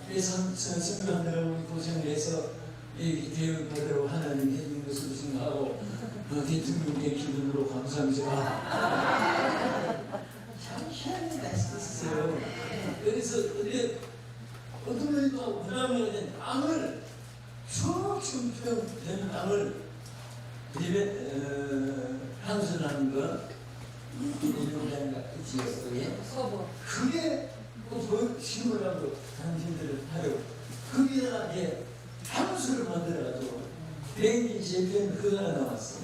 그래서 선생님들하고 고생을 해서 이 대응 받으라고 하나님 해준 것을 생각하고 대통령의 기분으로 감사합니다. 참 희한한 말씀이었어요. 그래서 어떤 분이 또 부담해야 되는 땅을 수억층 되는 땅을 향수라는 거 이용장가 지역에 그게 뭐 심으라고 당신들을 하려고 거기다가 향수를 만들어가지고 대인이 제편 그거 하나 나왔어.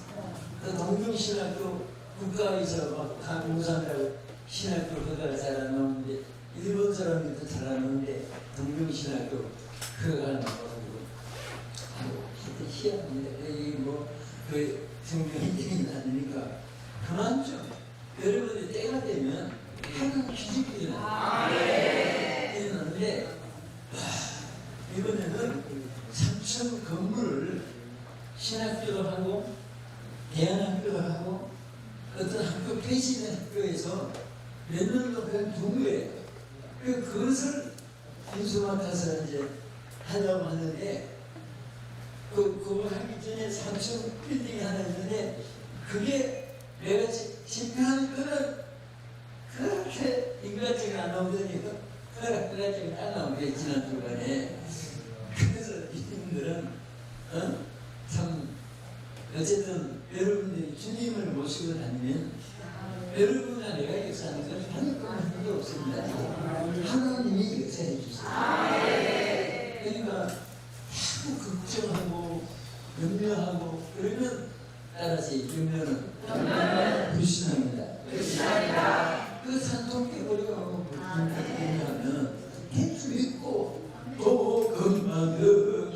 그 동경신학교 국가에서 막 강공산이라고 신학교 그거가 잘 안 나오는데 일본 사람들도 잘 안 나오는데 동경신학교 그거가 하나 나와가지고 하여튼 희한합니다. 여기 그 성경이 되긴 않으니까 그만 좀 여러분이 때가 되면 하는 기적이 일어나는데 이번에는 3층 건물을 신학교도 하고 대안학교도 하고 어떤 학교 폐지된 학교에서 몇 년도 된 거예요. 그것을 인수 맡아서 이제 하려고 하는데 그거 하기 전에 3층 빌딩이 하나 있는데 그게 내가 집행하는 거는 그렇게 인간적이 안 나오더니 인간적이 안 나오게 지난 주간에 그래서 이분들은 참 어쨌든 여러분들이 주님을 모시고 다니면 여러분과 내가 역사하는 건 하나님과는 게 없습니다. 하나님이 역사해 주세요. 그러니까 자꾸 걱정하고 염려하고 그러면 따라서 염려는 불신합니다. 그 산통 깨버리고 염려하면 대충 믿고 조금만 더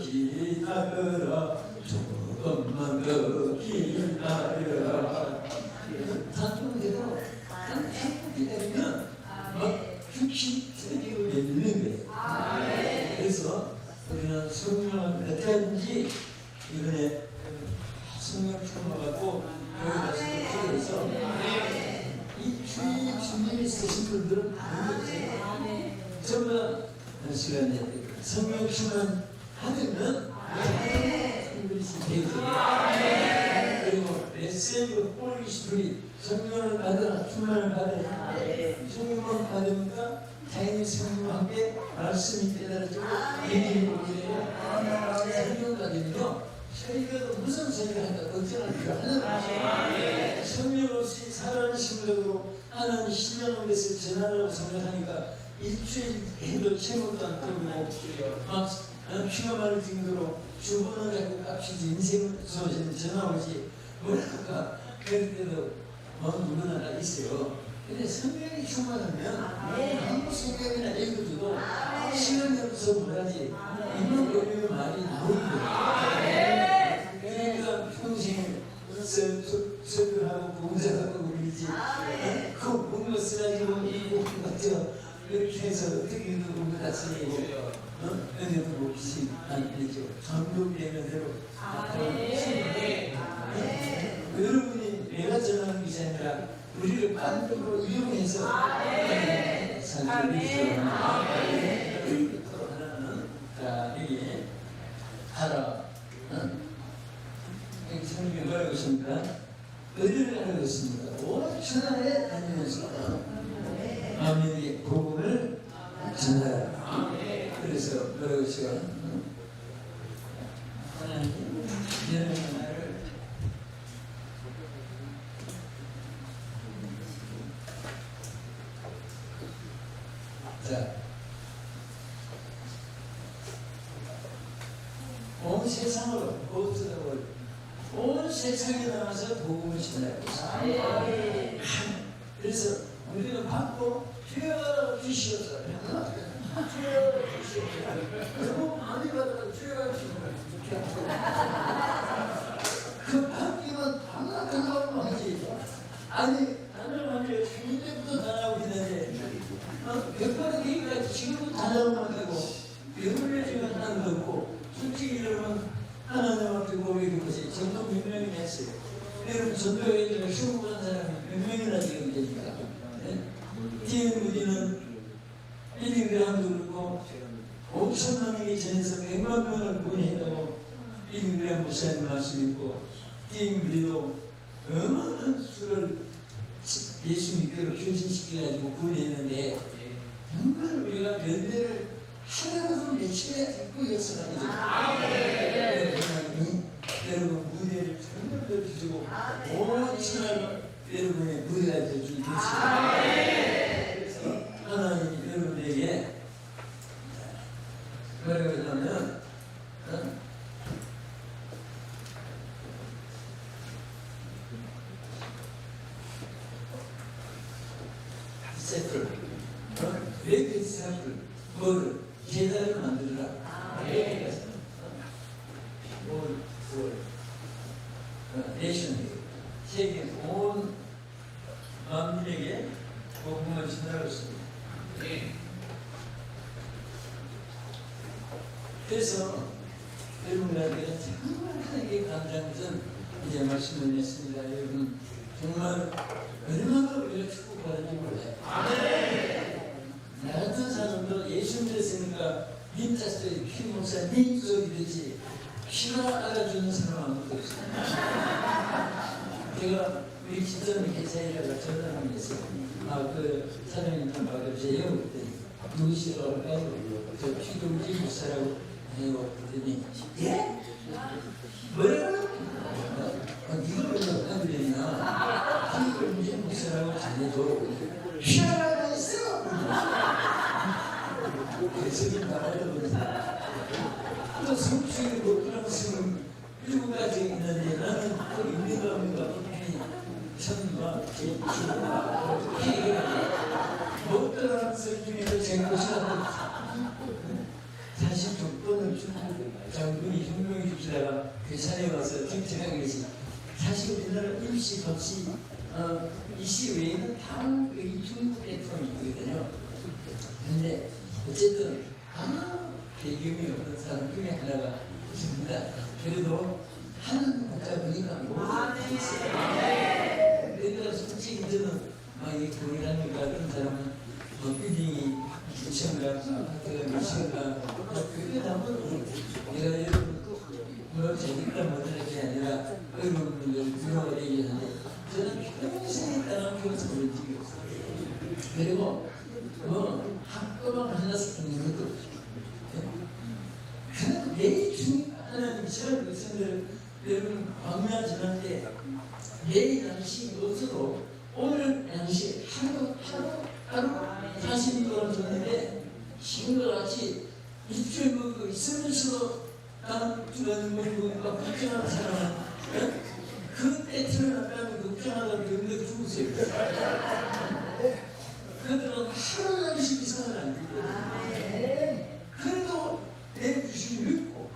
기다려라 조금만 더 기다려라 산통대로 한 기다리면 막 죽기 터지고 열리는 거예요. 그래서 우리는 성령을 어떻게든지 이번에 성령 처음 와갖고 교회 가서 기도해서 이 주님이 쓰신 분들은 모르겠어요. 정말 시간에 성령 충만 하면 성령이 되죠. 그리고 메시지로 홀리 스피릿 성령을 받으라 충만을 받으라 성령을 받으니까 자연히 성령과 함께 말씀이 깨달아지고 얘기를 보게 되고 성령 받으면요 저희가 무슨 소리를 할까 걱정할 필요 하나도 없어요. 성령 없이 살아가는 심력으로 하나님 신령한 것을 전하라고 생각하니까 일주일 해도 제목도 안 들고 막 피가 마를 정도로 주번을 갖고 깝치지 인생 소식을 전하오지 뭐랄까 그럴 때도 누구나 다 있어요. 근데 성령이 충만하면 아무 성경이나 읽어줘도 시간이 없어서 못하지 이런 의미의 말이 나오는 거예요. 그러니까 평생 설교하고 봉사하고 그러지 그 뭔가 쓰라지고 이거 같죠. 이렇게 해서 어떻게 누구 같이 은혜도 몫이 안 되죠. 감동되는 대로 여러분이 내가 전하는 것이 아니라 우리를 반복으로 이용해서 살기를 위해서 하나는 자 여기 하라 여기 성경에 뭐라고 있습니까? 어디를 하라고 했습니까? 온 천하에 다니면서 아멘 뭐라고 했어요? 하나님 여러분 나를 자, 온 세상으로 온 세상에 나와서 복음을 전하고 있습니다. 그래서 우리는 받고 죄가 주시옵소서. 죄가 주시옵소서. 너무 많이 받아서 죄가 주시옵소서. 그 받기만 당연한 걸 하지. 아니 당연한 게 생일 때부터 당하고 있는데 100번의 얘기가 지금도 당하고만 되고 배우를 지금 하는 거 없고 솔직히 여러분 하나님 앞에 고백인 것이 전도 몇 명이나 했어요. 여러분 전도에 수고한 사람이 몇 명이나 지금 됩니까? TN무지는 1인그램도 그렇고 5천명에게 전해서 100만 명을 구원했다고 1인그램 목사님 말씀 있고 TN무지도 어마어마한 수를 예수 믿기로 교신시켜가지고 구원했는데 정말 우리가 연대를 하나라도 며칠에 듣고 역사하죠. 여러분 무대를 정말 주시고 온 천하를 여러분의 무대가 되어주기 됐습니다. 그래서 하나님 여러분에게 뭐라고 하냐면 디세플 왜 그 디세플 뭐를 제자를 만들어라. 내션 세계 온 만민에게 복음을 전하고 있습니다. 그래서 여러분들에게 정말 하나님께 감사한 것은 이제 말씀을 냈습니다. 여러분 정말 얼마나 우리가 축복받은지 몰라요. 나 같은 사람도 예수 믿었으니까 민자스의 피목사 민족이 되지 피가 알아주는 사람 아무도 없어요. 제가 우리 집사님 회사에다가 전화를 한번 했어요. 그 사장님 받아주세요. 그랬더니 누구시라고 할까요? 저 피동지 목사라고 해요. 그랬더니 예? 뭐라고? 네가 왜 못한 그랬냐? 피동지 목사라고 전해줘. 피가 있어! 그래서 나라도 또 성취의 못하는 것은 7가지 있는데 나는 또 있는가 없는가 불편히 천과 제주와 못 따라하는 성중에서 쟁고시라고 다시 조건을 주고 장군이 혁명이 줍시다가 그 산에 와서 정치한 것이 사실 우리나라 임시 법시 이시 외에는 다 중국 대통령이 있거든요. 근데 어쨌든 배경이 없는 사람 중에 하나가 있습니다. 그래도 하는 국가 보니까 그러니까 솔직히 저는 이 공이라니까 그런 사람은 빌딩이 2천가 아파트가 몇천가 그게 나면 내가 여러분 뭐 재밌다 못하는 게 아니라 여러분들 유명하게 얘기하는데 저는 평생에 따른 교섭을 지고 있어요. 그리고 학교만 만나서 듣는 것도 없어요. 그냥 매일 중에 하나님처럼 백성들을 여러분 광야 지날 때 매일 양식 없어도 오늘 양식 하루 40인동안 줬는데 지금과 같이 일주일 먹고 있으면서도 나는 주라는 먹으니까 걱정하는 사람은 그때 태어났다면 걱정하다가 병력 죽으세요. 그들은 하루 양식 이상을 안 주거든요. 그래도 내 주식이 믿고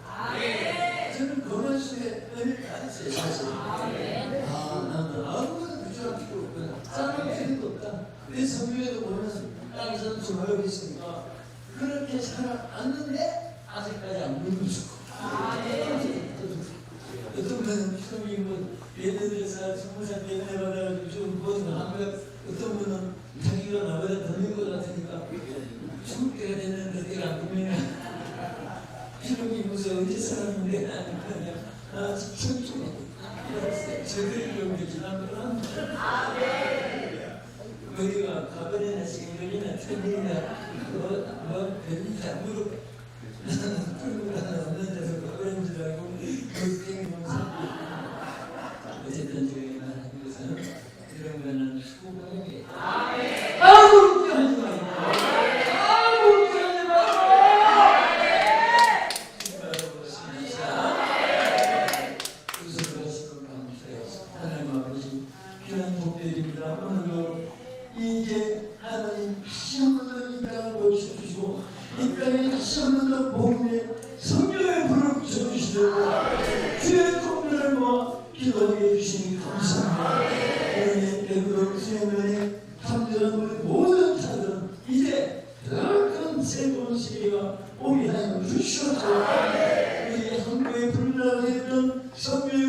저는 그만 속에 은혜를 받았어요. 사실 나는 아무것도 부족할 필요 없구나. 싸울 필요도 없다. 내 성경에도 보면 땅에서는 좋아요 했으니까 그렇게 살아왔는데 아직까지 안 늙으시고 어떤 분은 처음이 예를 들어서 20살 때 은혜 받아가지고 좀 하면 어떤 분은 자기가 나보다 더 늙은 것 같으니까 죽을 때가 됐는데 내가 안 보면 피롱이 무슨 언제 사람인데 나는 청춘에 저들이 여기 지나면 머리가 가버리나 생머리나 천리나 별이나 무릎 주시옵고 주의 공로를 모아 기도하게 해주시니 감사합니다. 하나님의 애국을 수행면에 참되는 우리 모든 자들은 이제 더 큰 새로운 시기가 오게 하여 주시옵소서. 우리 한국에 불나게 했던 성령